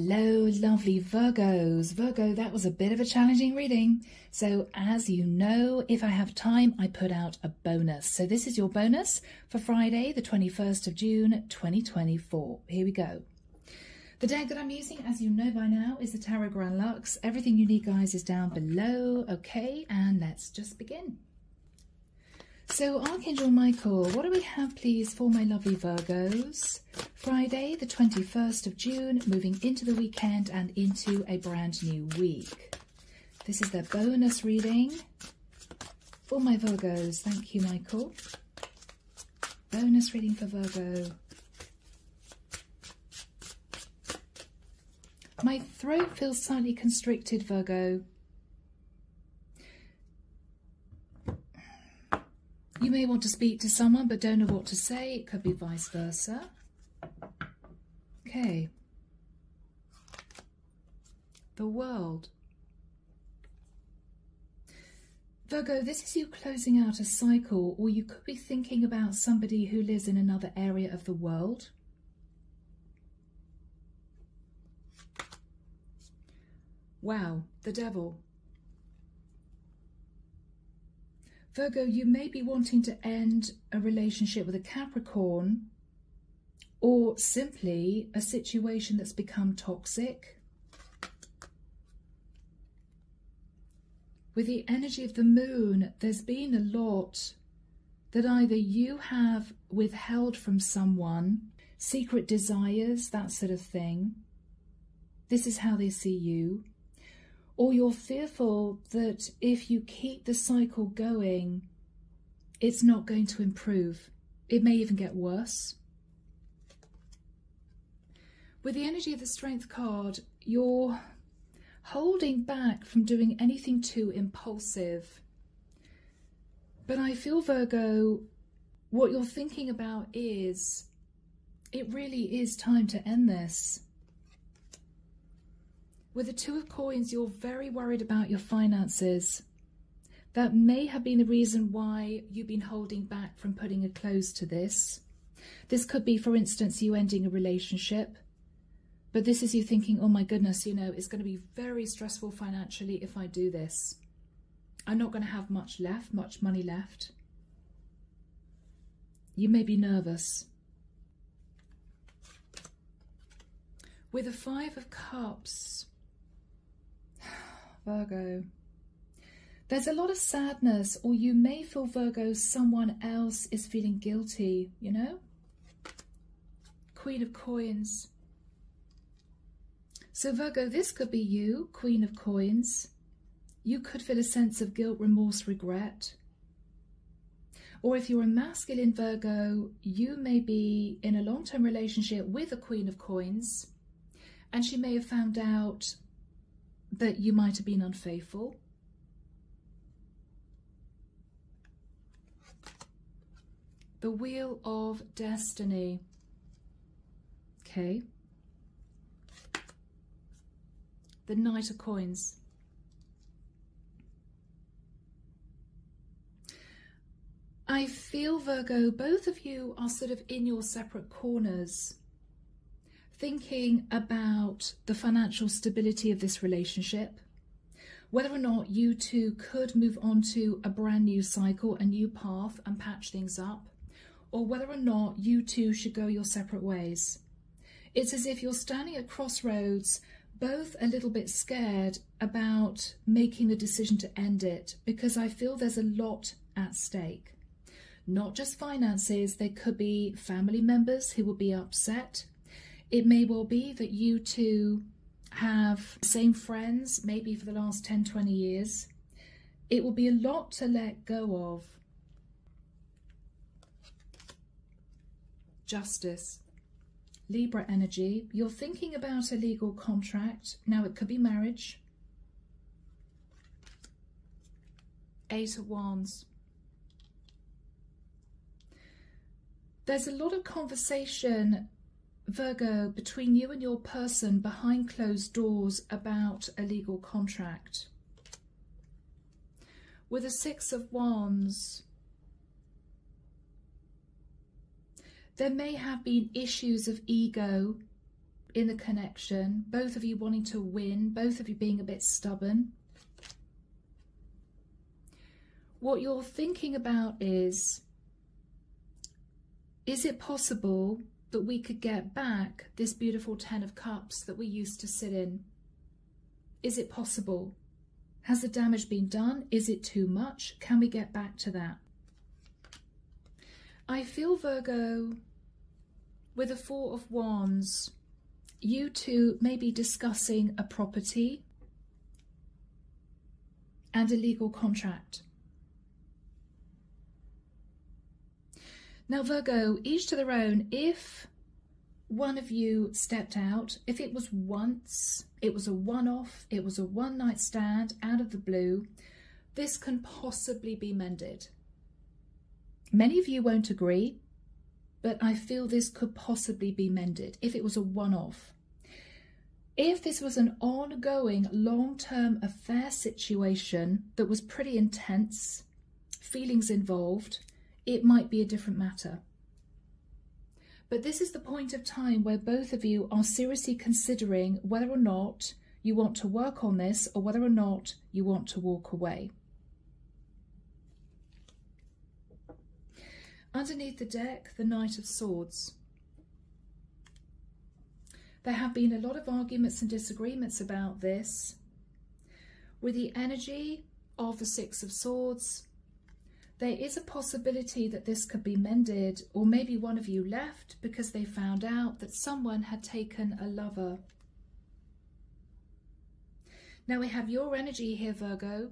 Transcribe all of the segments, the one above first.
Hello, lovely Virgos. Virgo, that was a bit of a challenging reading. So as you know, if I have time, I put out a bonus. So this is your bonus for Friday, the 21st of June, 2024. Here we go. The deck that I'm using, as you know by now, is the Tarot Grand Luxe. Everything you need, guys, is down below. Okay, and let's just begin. So, Archangel Michael, what do we have, please, for my lovely Virgos? Friday, the 21st of June, moving into the weekend and into a brand new week. This is the bonus reading for my Virgos. Thank you, Michael. Bonus reading for Virgo. My throat feels slightly constricted, Virgo. You may want to speak to someone but don't know what to say. It could be vice versa. Okay. The World. Virgo, this is you closing out a cycle, or you could be thinking about somebody who lives in another area of the world. Wow, the Devil. Virgo, you may be wanting to end a relationship with a Capricorn, or simply a situation that's become toxic. With the energy of the Moon, there's been a lot that either you have withheld from someone, secret desires, that sort of thing. This is how they see you. Or you're fearful that if you keep the cycle going, it's not going to improve. It may even get worse. With the energy of the Strength card, you're holding back from doing anything too impulsive. But I feel, Virgo, what you're thinking about is, it really is time to end this. With the Two of Coins, you're very worried about your finances. That may have been the reason why you've been holding back from putting a close to this. This could be, for instance, you ending a relationship. But this is you thinking, oh my goodness, you know, it's going to be very stressful financially if I do this. I'm not going to have much money left. You may be nervous. With the Five of Cups, Virgo, there's a lot of sadness, or you may feel, Virgo, someone else is feeling guilty, you know? Queen of Coins. So Virgo, this could be you, Queen of Coins. You could feel a sense of guilt, remorse, regret. Or if you're a masculine Virgo, you may be in a long-term relationship with a Queen of Coins, and she may have found out that you might have been unfaithful. The Wheel of Destiny. Okay. The Knight of Coins. I feel, Virgo, both of you are sort of in your separate corners, thinking about the financial stability of this relationship, whether or not you two could move on to a brand new cycle, a new path, and patch things up, or whether or not you two should go your separate ways. It's as if you're standing at crossroads, both a little bit scared about making the decision to end it, because I feel there's a lot at stake. Not just finances, there could be family members who will be upset. It may well be that you two have the same friends, maybe for the last 10, 20 years. It will be a lot to let go of. Justice. Libra energy. You're thinking about a legal contract. Now, it could be marriage. Eight of Wands. There's a lot of conversation, Virgo, between you and your person behind closed doors about a legal contract. With a Six of Wands, there may have been issues of ego in the connection, both of you wanting to win, both of you being a bit stubborn. What you're thinking about is it possible that we could get back this beautiful 10 of Cups that we used to sit in? Is it possible? Has the damage been done? Is it too much? Can we get back to that? I feel, Virgo, with the Four of Wands, you two may be discussing a property and a legal contract. Now, Virgo, each to their own. If one of you stepped out, if it was once, it was a one-off, it was a one-night stand out of the blue, this can possibly be mended. Many of you won't agree, but I feel this could possibly be mended if it was a one-off. If this was an ongoing long-term affair situation that was pretty intense, feelings involved, it might be a different matter. But this is the point of time where both of you are seriously considering whether or not you want to work on this or whether or not you want to walk away. Underneath the deck, the Knight of Swords. There have been a lot of arguments and disagreements about this. With the energy of the Six of Swords, there is a possibility that this could be mended, or maybe one of you left because they found out that someone had taken a lover. Now we have your energy here, Virgo.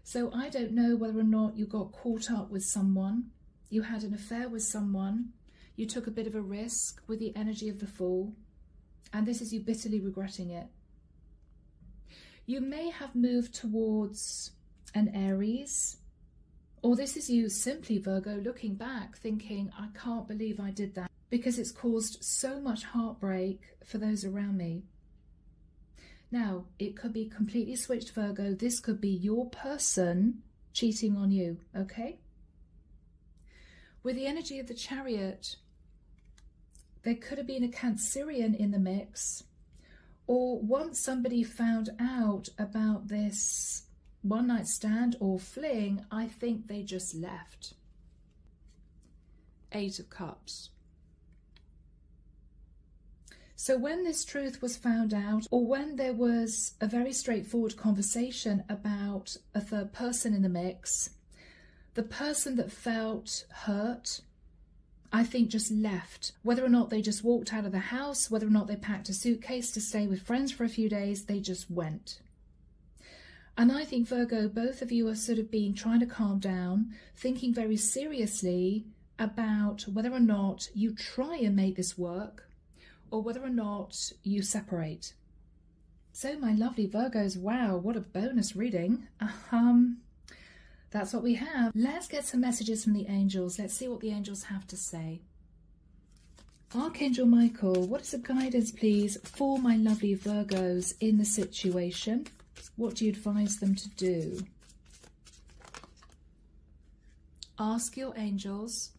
So I don't know whether or not you got caught up with someone, you had an affair with someone, you took a bit of a risk with the energy of the Fool, and this is you bitterly regretting it. You may have moved towards an Aries, or this is you simply, Virgo, looking back thinking, I can't believe I did that because it's caused so much heartbreak for those around me. Now, it could be completely switched, Virgo. This could be your person cheating on you, okay? With the energy of the Chariot, there could have been a Cancerian in the mix, or once somebody found out about this one night stand or fling, I think they just left. Eight of Cups. So when this truth was found out, or when there was a very straightforward conversation about a third person in the mix, the person that felt hurt, I think, just left. Whether or not they just walked out of the house, whether or not they packed a suitcase to stay with friends for a few days, they just went. And I think, Virgo, both of you are sort of trying to calm down, thinking very seriously about whether or not you try and make this work or whether or not you separate. So my lovely Virgos, wow, what a bonus reading. That's what we have. Let's get some messages from the angels. Let's see what the angels have to say. Archangel Michael, what is the guidance, please, for my lovely Virgos in the situation? What do you advise them to do? Ask your angels.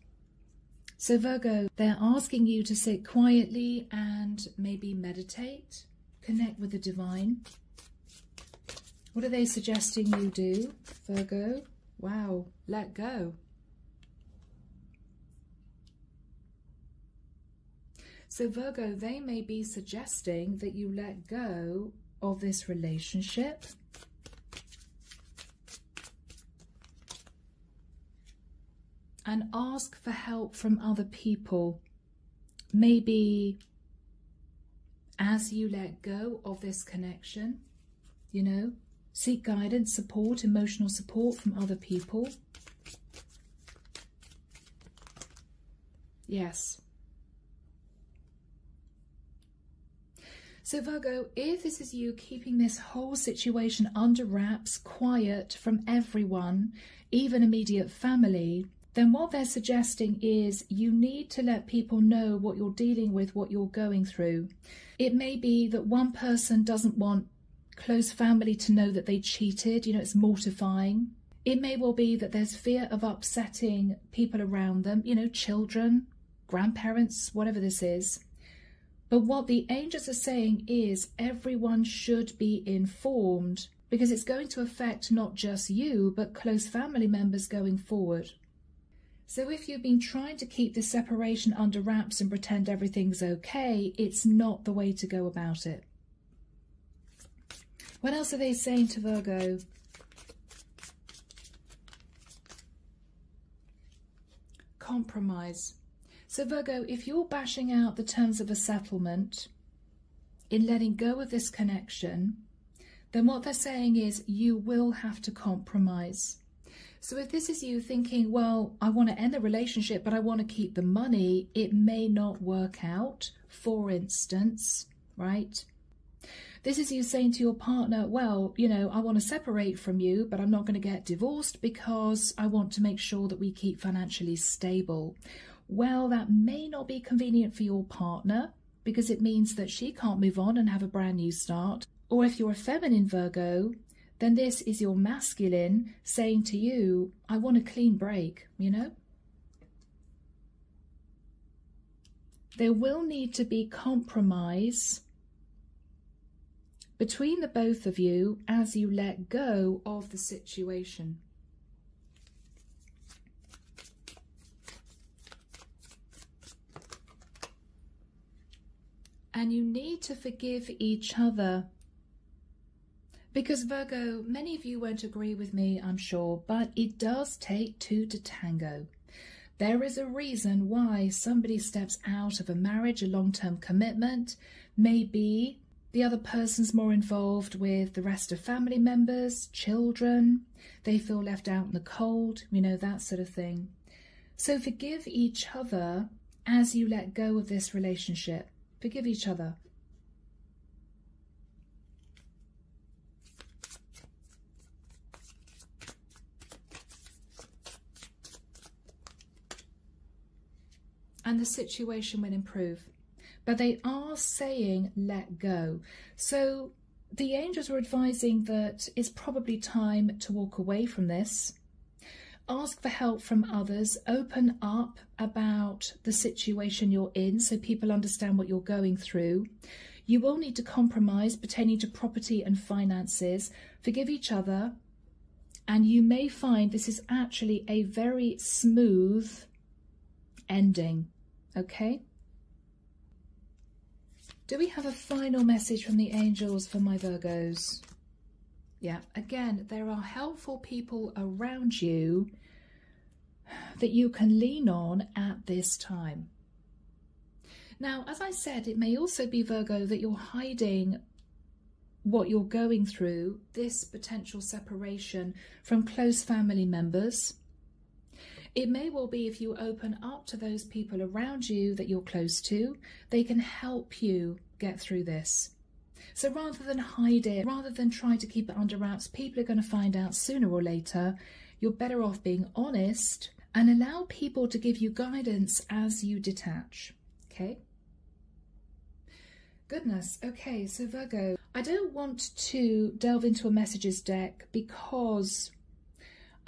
So Virgo, they're asking you to sit quietly and maybe meditate, connect with the divine. What are they suggesting you do, Virgo? Wow, let go. So Virgo, they may be suggesting that you let go of this relationship. And ask for help from other people. Maybe as you let go of this connection, you know, seek guidance, support, emotional support from other people. Yes. So Virgo, if this is you keeping this whole situation under wraps, quiet from everyone, even immediate family, then what they're suggesting is you need to let people know what you're dealing with, what you're going through. It may be that one person doesn't want close family to know that they cheated, you know, it's mortifying. It may well be that there's fear of upsetting people around them, you know, children, grandparents, whatever this is. But what the angels are saying is everyone should be informed, because it's going to affect not just you, but close family members going forward. So if you've been trying to keep this separation under wraps and pretend everything's okay, it's not the way to go about it. What else are they saying to Virgo? Compromise. So Virgo, if you're bashing out the terms of a settlement in letting go of this connection, then what they're saying is you will have to compromise. So if this is you thinking, well, I want to end the relationship, but I want to keep the money, it may not work out, for instance, right? This is you saying to your partner, well, you know, I want to separate from you, but I'm not going to get divorced because I want to make sure that we keep financially stable. Well, that may not be convenient for your partner because it means that she can't move on and have a brand new start. Or if you're a feminine Virgo, then this is your masculine saying to you, I want a clean break, you know? There will need to be compromise between the both of you as you let go of the situation. And you need to forgive each other. Because Virgo, many of you won't agree with me, I'm sure, but it does take two to tango. There is a reason why somebody steps out of a marriage, a long-term commitment. Maybe the other person's more involved with the rest of family members, children. They feel left out in the cold, you know, that sort of thing. So forgive each other as you let go of this relationship. Forgive each other. And the situation will improve. But they are saying let go. So the angels are advising that it's probably time to walk away from this. Ask for help from others. Open up about the situation you're in so people understand what you're going through. You will need to compromise pertaining to property and finances. Forgive each other. And you may find this is actually a very smooth ending. Okay? Do we have a final message from the angels for my Virgos? Yeah, again, there are helpful people around you that you can lean on at this time. Now, as I said, it may also be, Virgo, that you're hiding what you're going through, this potential separation, from close family members. It may well be if you open up to those people around you that you're close to, they can help you get through this. So rather than hide it, rather than try to keep it under wraps, people are going to find out sooner or later. You're better off being honest and allow people to give you guidance as you detach. Okay? Goodness. Okay, so Virgo, I don't want to delve into a messages deck because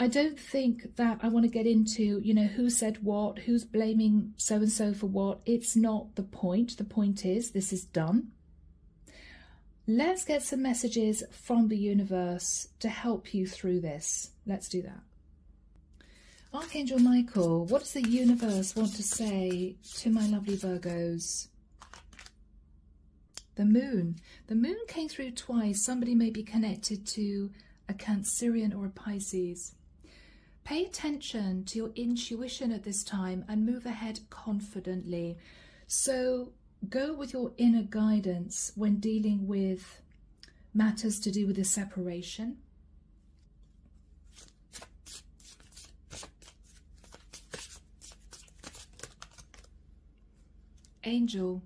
I don't think that I want to get into, you know, who said what, who's blaming so-and-so for what. It's not the point. The point is this is done. Let's get some messages from the universe to help you through this. Let's do that. Archangel Michael, what does the universe want to say to my lovely Virgos? The moon. The moon came through twice. Somebody may be connected to a Cancerian or a Pisces. Pay attention to your intuition at this time and move ahead confidently. So go with your inner guidance when dealing with matters to do with the separation. Angel.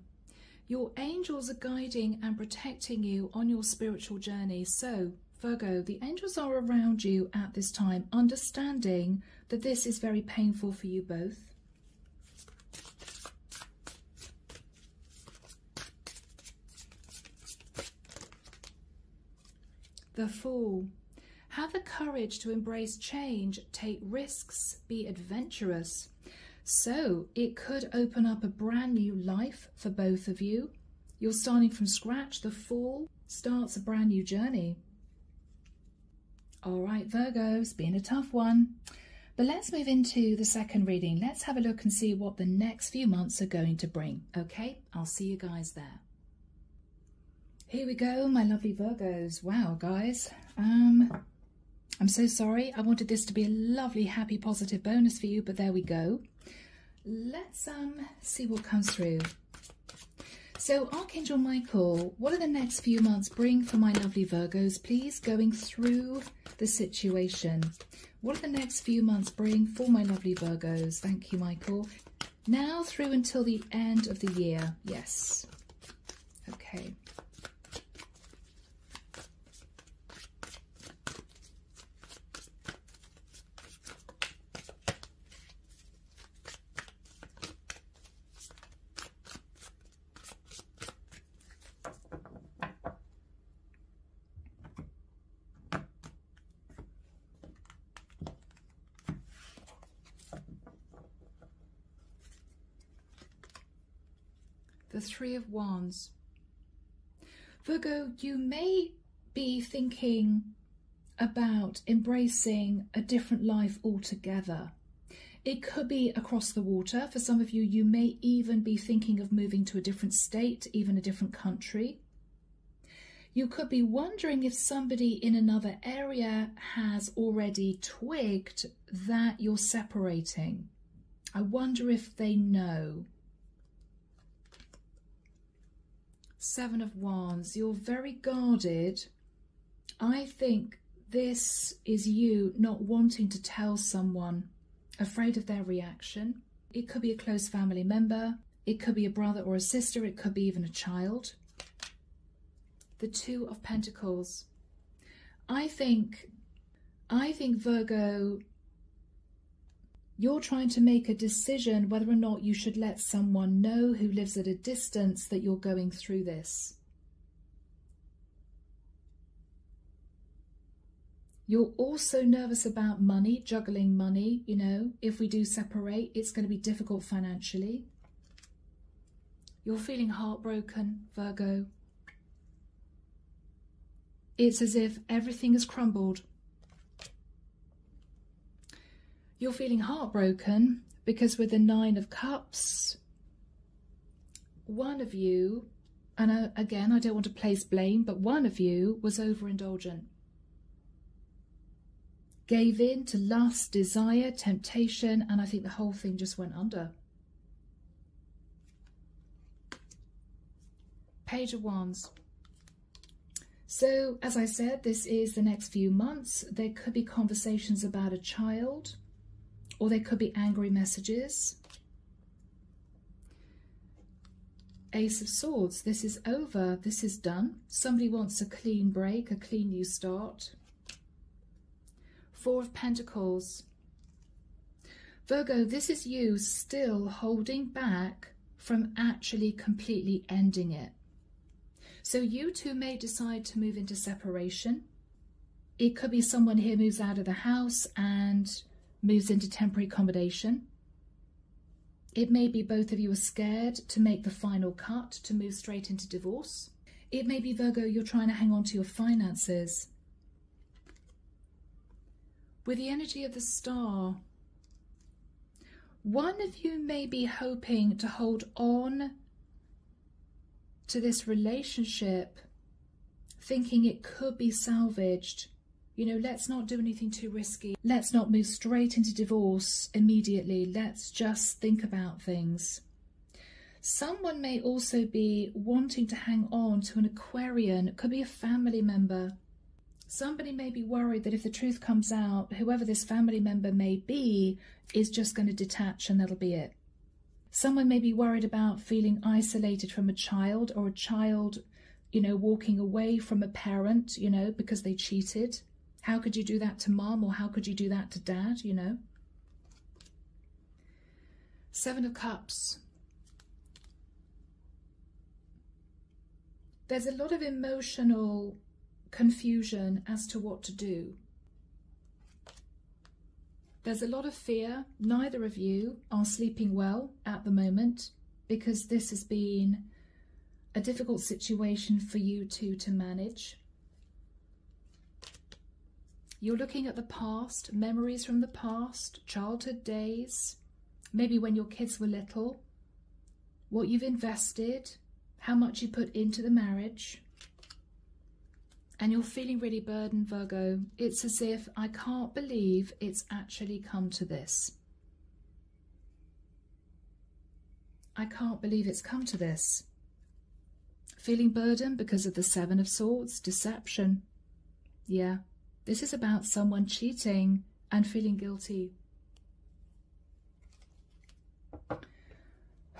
Your angels are guiding and protecting you on your spiritual journey. So Virgo, the angels are around you at this time, understanding that this is very painful for you both. The Fool. Have the courage to embrace change, take risks, be adventurous. So it could open up a brand new life for both of you. You're starting from scratch. The Fool starts a brand new journey. All right, Virgo, it's been a tough one. But let's move into the second reading. Let's have a look and see what the next few months are going to bring. Okay, I'll see you guys there. Here we go, my lovely Virgos. Wow, guys. I'm so sorry. I wanted this to be a lovely, happy, positive bonus for you, but there we go. Let's see what comes through. So, Archangel Michael, what do the next few months bring for my lovely Virgos, please, going through the situation? What do the next few months bring for my lovely Virgos? Thank you, Michael. Now through until the end of the year. Yes. Okay. The Three of Wands. Virgo, you may be thinking about embracing a different life altogether. It could be across the water. For some of you, you may even be thinking of moving to a different state, even a different country. You could be wondering if somebody in another area has already twigged that you're separating. I wonder if they know. Seven of Wands, you're very guarded. I think this is you not wanting to tell someone, afraid of their reaction. It could be a close family member, it could be a brother or a sister, it could be even a child. The Two of Pentacles. I think Virgo, you're trying to make a decision whether or not you should let someone know who lives at a distance that you're going through this. You're also nervous about money, juggling money. You know, if we do separate, it's going to be difficult financially. You're feeling heartbroken, Virgo. It's as if everything has crumbled. You're feeling heartbroken because with the Nine of Cups, one of you, and again, I don't want to place blame, but one of you was overindulgent. Gave in to lust, desire, temptation, and I think the whole thing just went under. Page of Wands. So, as I said, this is the next few months. There could be conversations about a child, or there could be angry messages. Ace of Swords, this is over, this is done. Somebody wants a clean break, a clean new start. Four of Pentacles. Virgo, this is you still holding back from actually completely ending it. So you two may decide to move into separation. It could be someone here moves out of the house and moves into temporary accommodation. It may be both of you are scared to make the final cut, to move straight into divorce. It may be, Virgo, you're trying to hang on to your finances. With the energy of the Star, one of you may be hoping to hold on to this relationship, thinking it could be salvaged. You know, let's not do anything too risky. Let's not move straight into divorce immediately. Let's just think about things. Someone may also be wanting to hang on to an Aquarian. It could be a family member. Somebody may be worried that if the truth comes out, whoever this family member may be is just going to detach and that'll be it. Someone may be worried about feeling isolated from a child, or a child, you know, walking away from a parent, you know, because they cheated. How could you do that to mom, or how could you do that to dad, you know? Seven of Cups. There's a lot of emotional confusion as to what to do. There's a lot of fear. Neither of you are sleeping well at the moment because this has been a difficult situation for you two to manage. You're looking at the past, memories from the past, childhood days, maybe when your kids were little, what you've invested, how much you put into the marriage. And you're feeling really burdened, Virgo. It's as if, I can't believe it's actually come to this. I can't believe it's come to this. Feeling burdened because of the Seven of Swords, deception. Yeah. This is about someone cheating and feeling guilty.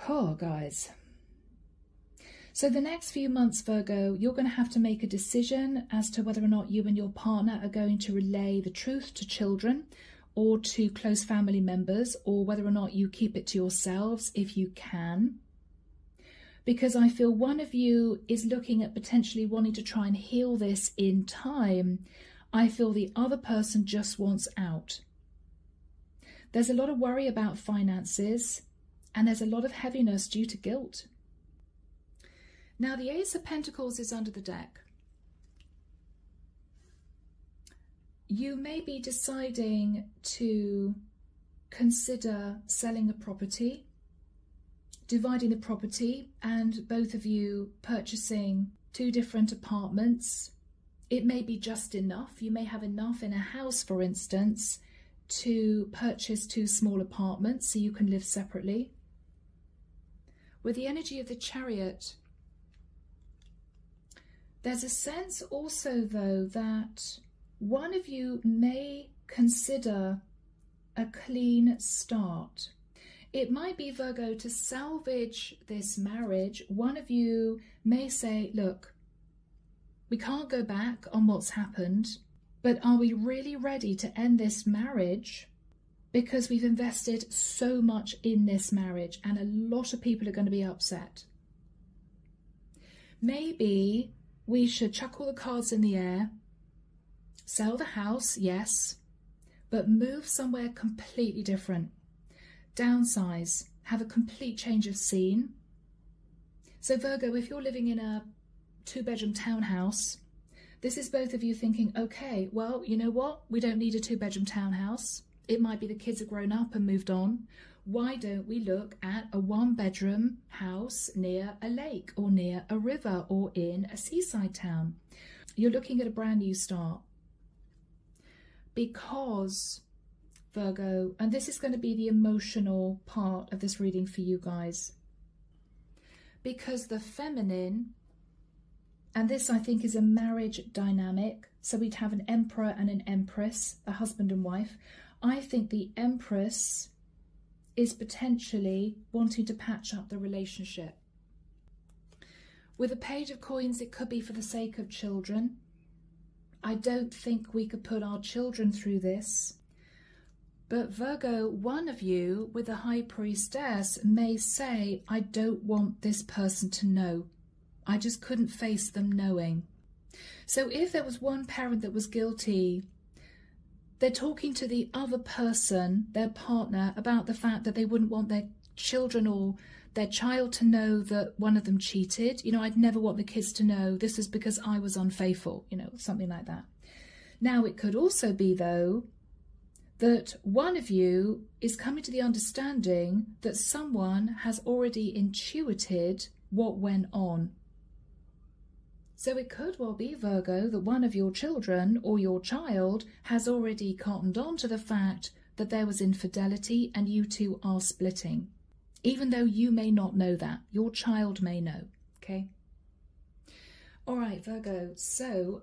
Oh, guys. So the next few months, Virgo, you're going to have to make a decision as to whether or not you and your partner are going to relay the truth to children or to close family members, or whether or not you keep it to yourselves if you can. Because I feel one of you is looking at potentially wanting to try and heal this in time. I feel the other person just wants out. There's a lot of worry about finances, and there's a lot of heaviness due to guilt. Now, the Ace of Pentacles is under the deck. You may be deciding to consider selling a property, dividing the property, and both of you purchasing 2 different apartments. It may be just enough. You may have enough in a house, for instance, to purchase 2 small apartments so you can live separately. With the energy of the Chariot, there's a sense also, though, that one of you may consider a clean start. It might be, Virgo, to salvage this marriage. One of you may say, look, we can't go back on what's happened, but are we really ready to end this marriage? Because we've invested so much in this marriage and a lot of people are going to be upset. Maybe we should chuck all the cards in the air, sell the house, yes, but move somewhere completely different. Downsize, have a complete change of scene. So Virgo, if you're living in a 2-bedroom townhouse, this is both of you thinking, okay, well, you know what? We don't need a 2-bedroom townhouse. It might be the kids have grown up and moved on. Why don't we look at a 1-bedroom house near a lake or near a river or in a seaside town? You're looking at a brand new start. Because, Virgo, and this is going to be the emotional part of this reading for you guys, because the feminine, and this I think is a marriage dynamic, so we'd have an Emperor and an Empress, a husband and wife. I think the Empress is potentially wanting to patch up the relationship. With a Page of Coins, it could be for the sake of children. I don't think we could put our children through this. But Virgo, one of you with the High Priestess may say, I don't want this person to know. I just couldn't face them knowing. So if there was one parent that was guilty, they're talking to the other person, their partner, about the fact that they wouldn't want their children or their child to know that one of them cheated. You know, I'd never want the kids to know this is because I was unfaithful, you know, something like that. Now, it could also be, though, that one of you is coming to the understanding that someone has already intuited what went on. So it could well be, Virgo, that one of your children or your child has already cottoned on to the fact that there was infidelity and you two are splitting. Even though you may not know that, your child may know, okay? All right, Virgo, so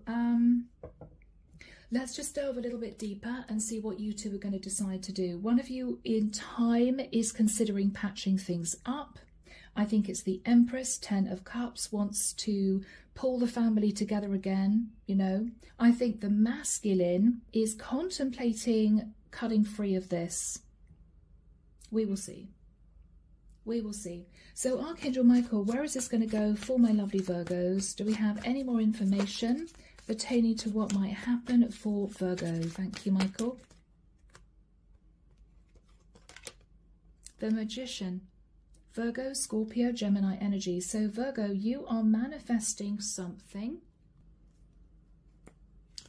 let's just delve a little bit deeper and see what you two are going to decide to do. One of you in time is considering patching things up. I think it's the Empress, 10 of Cups, wants to pull the family together again, you know. I think the masculine is contemplating cutting free of this. We will see. We will see. So Archangel Michael, where is this going to go for my lovely Virgos? Do we have any more information pertaining to what might happen for Virgo? Thank you, Michael. The Magician. Virgo, Scorpio, Gemini energy. So Virgo, you are manifesting something.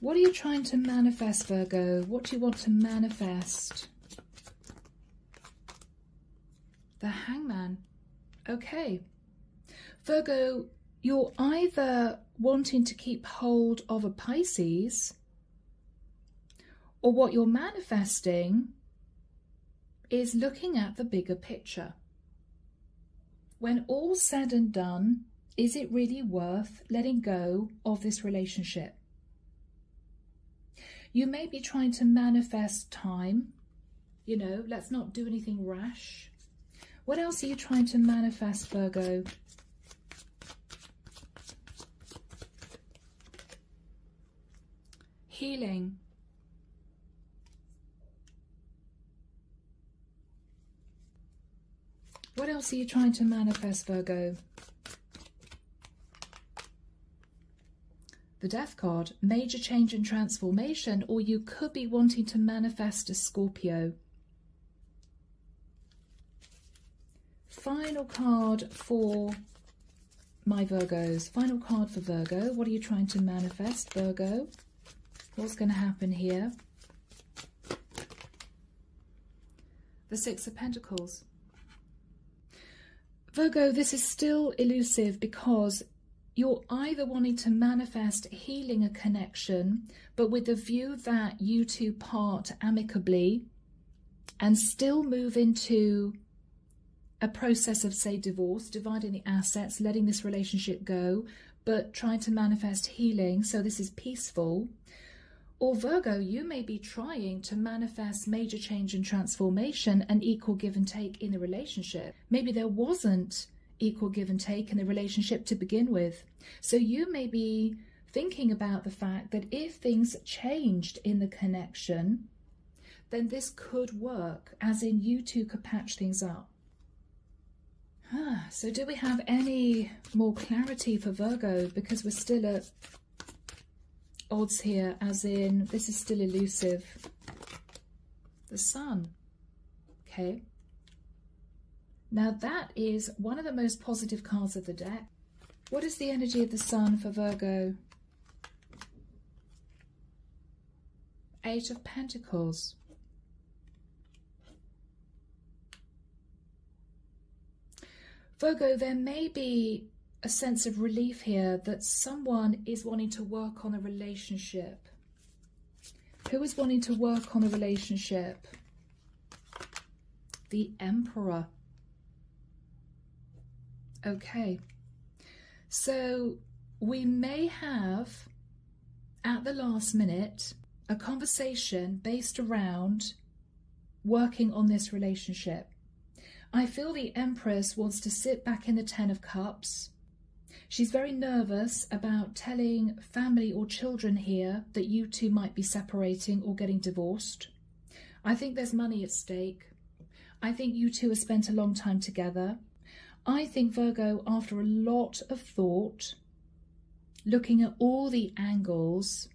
What are you trying to manifest, Virgo? What do you want to manifest? The Hangman. Okay. Virgo, you're either wanting to keep hold of a Pisces, or what you're manifesting is looking at the bigger picture. When all's said and done, is it really worth letting go of this relationship? You may be trying to manifest time. You know, let's not do anything rash. What else are you trying to manifest, Virgo? Healing. What else are you trying to manifest, Virgo? The Death card, major change and transformation, or you could be wanting to manifest a Scorpio. Final card for my Virgos. Final card for Virgo. What are you trying to manifest, Virgo? What's going to happen here? The Six of Pentacles. Virgo, this is still elusive because you're either wanting to manifest healing a connection, but with the view that you two part amicably and still move into a process of, say, divorce, dividing the assets, letting this relationship go, but trying to manifest healing, so this is peaceful. Or Virgo, you may be trying to manifest major change and transformation and equal give and take in the relationship. Maybe there wasn't equal give and take in the relationship to begin with. So you may be thinking about the fact that if things changed in the connection, then this could work, as in you two could patch things up. So do we have any more clarity for Virgo? Because we're still at odds here, as in this is still elusive. The Sun. Okay. Now that is one of the most positive cards of the deck. What is the energy of the Sun for Virgo? Eight of Pentacles. Virgo, there may be a sense of relief here that someone is wanting to work on a relationship. Who is wanting to work on a relationship? The Emperor. Okay. So we may have, at the last minute, a conversation based around working on this relationship. I feel the Empress wants to sit back in the Ten of Cups. She's very nervous about telling family or children here that you two might be separating or getting divorced. I think there's money at stake. I think you two have spent a long time together. I think, Virgo, after a lot of thought, looking at all the angles,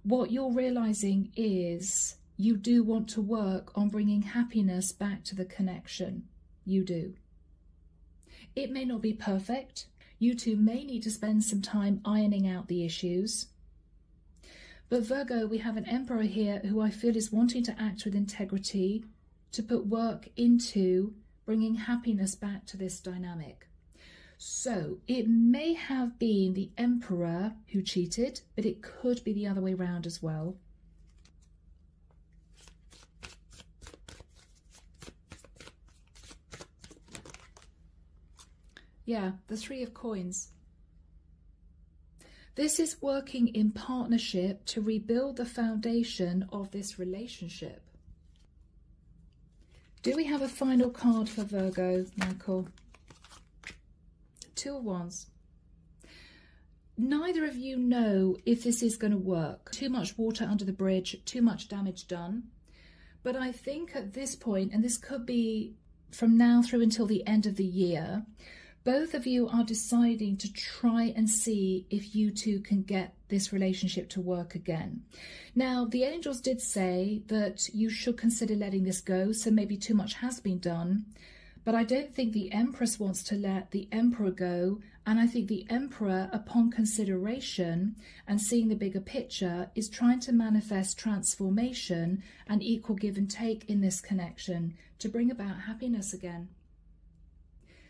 what you're realizing is you do want to work on bringing happiness back to the connection. You do. It may not be perfect. You two may need to spend some time ironing out the issues. But Virgo, we have an Emperor here who I feel is wanting to act with integrity, to put work into bringing happiness back to this dynamic. So it may have been the Emperor who cheated, but it could be the other way around as well. Yeah, the Three of Coins. This is working in partnership to rebuild the foundation of this relationship. Do we have a final card for Virgo, Michael? Two of Wands. Neither of you know if this is going to work. Too much water under the bridge, too much damage done. But I think at this point, and this could be from now through until the end of the year, both of you are deciding to try and see if you two can get this relationship to work again. Now, the angels did say that you should consider letting this go, so maybe too much has been done. But I don't think the Empress wants to let the Emperor go, and I think the Emperor, upon consideration and seeing the bigger picture, is trying to manifest transformation and equal give and take in this connection to bring about happiness again.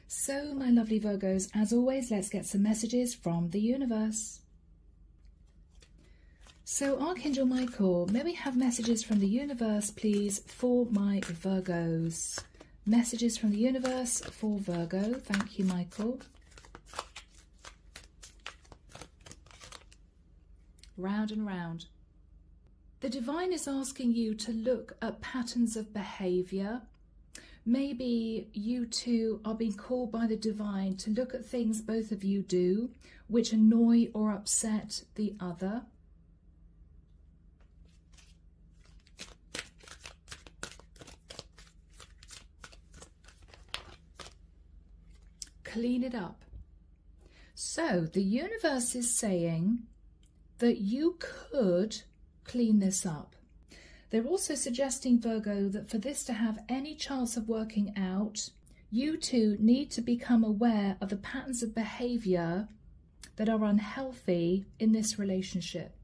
So, my lovely Virgos, as always, let's get some messages from the universe. So, Archangel Michael, may we have messages from the universe, please, for my Virgos? Messages from the universe for Virgo. Thank you, Michael. Round and round. The divine is asking you to look at patterns of behavior. Maybe you two are being called by the divine to look at things both of you do, which annoy or upset the other. Clean it up. So the universe is saying that you could clean this up. They're also suggesting, Virgo, that for this to have any chance of working out, you two need to become aware of the patterns of behavior that are unhealthy in this relationship.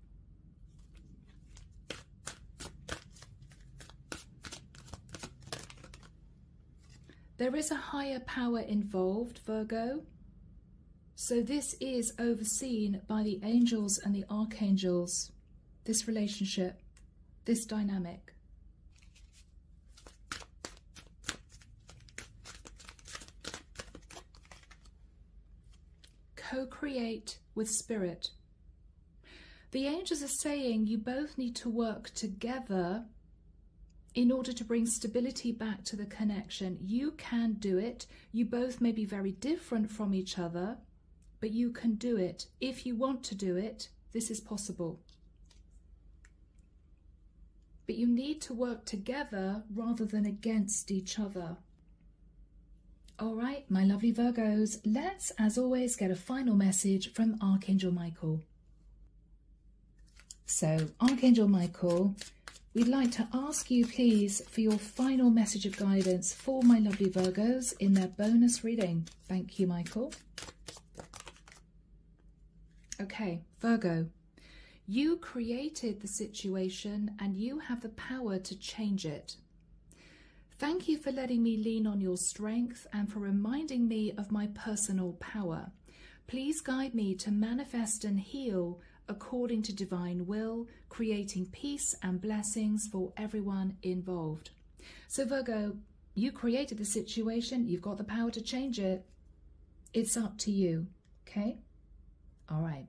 There is a higher power involved, Virgo. So this is overseen by the angels and the archangels, this relationship, this dynamic. Co-create with spirit. The angels are saying you both need to work together in order to bring stability back to the connection. You can do it. You both may be very different from each other, but you can do it. If you want to do it, this is possible. But you need to work together rather than against each other. All right, my lovely Virgos, let's, as always, get a final message from Archangel Michael. So, Archangel Michael, we'd like to ask you, please, for your final message of guidance for my lovely Virgos in their bonus reading. Thank you, Michael. Okay, Virgo, you created the situation and you have the power to change it. Thank you for letting me lean on your strength and for reminding me of my personal power. Please guide me to manifest and heal according to divine will, creating peace and blessings for everyone involved. So Virgo, you created the situation, you've got the power to change it. It's up to you, okay? All right.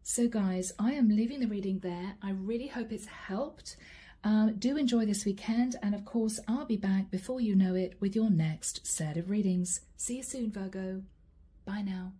So guys, I am leaving the reading there. I really hope it's helped. Do enjoy this weekend, and of course, I'll be back before you know it with your next set of readings. See you soon, Virgo. Bye now.